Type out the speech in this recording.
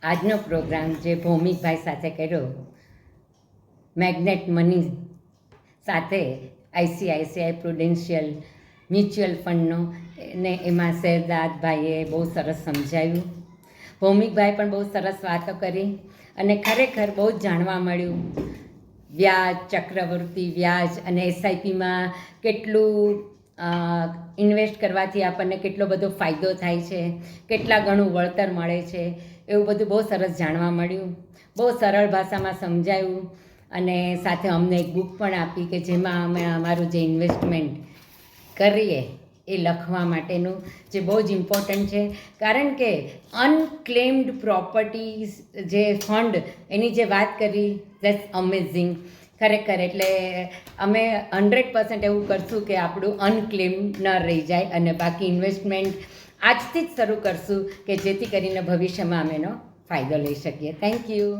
આજનો પ્રોગ્રામ જે ભૌમિકભાઈ સાથે કર્યો, મેગ્નેટ મની સાથે આઈસીઆઈસીઆઈ પ્રુડેન્શિયલ મ્યુચ્યુઅલ ફંડનો ને એમાં શેરદાદભાઈએ બહુ સરસ સમજાવ્યું. ભૌમિકભાઈ પણ બહુ સરસ વાતો કરી અને ખરેખર બહુ જ જાણવા મળ્યું. વ્યાજ, ચક્રવૃત્તિ વ્યાજ અને એસઆઈપીમાં કેટલું ઇન્વેસ્ટ કરવાથી આપણને કેટલો બધો ફાયદો થાય છે, કેટલા ગણું વળતર મળે છે, એવું બધું બહુ સરસ જાણવા મળ્યું. બહુ સરળ ભાષામાં સમજાયું અને સાથે અમને એક બુક પણ આપી કે જેમાં અમે અમારું જે ઇન્વેસ્ટમેન્ટ કરીએ એ લખવા માટેનું, જે બહુ જ ઇમ્પોર્ટન્ટ છે. કારણ કે અનક્લેમ્ડ પ્રોપર્ટીઝ જે ફંડ એની જે વાત કરી, ધેટ્સ અમેઝિંગ ખરેખર. એટલે અમે 100% એવું કરશું કે આપણું અનક્લેમ ન રહી જાય અને બાકી ઇન્વેસ્ટમેન્ટ આજથી જ શરૂ કરશું કે જેથી કરીને ભવિષ્યમાં અમે એનો ફાયદો લઈ શકીએ. Thank you.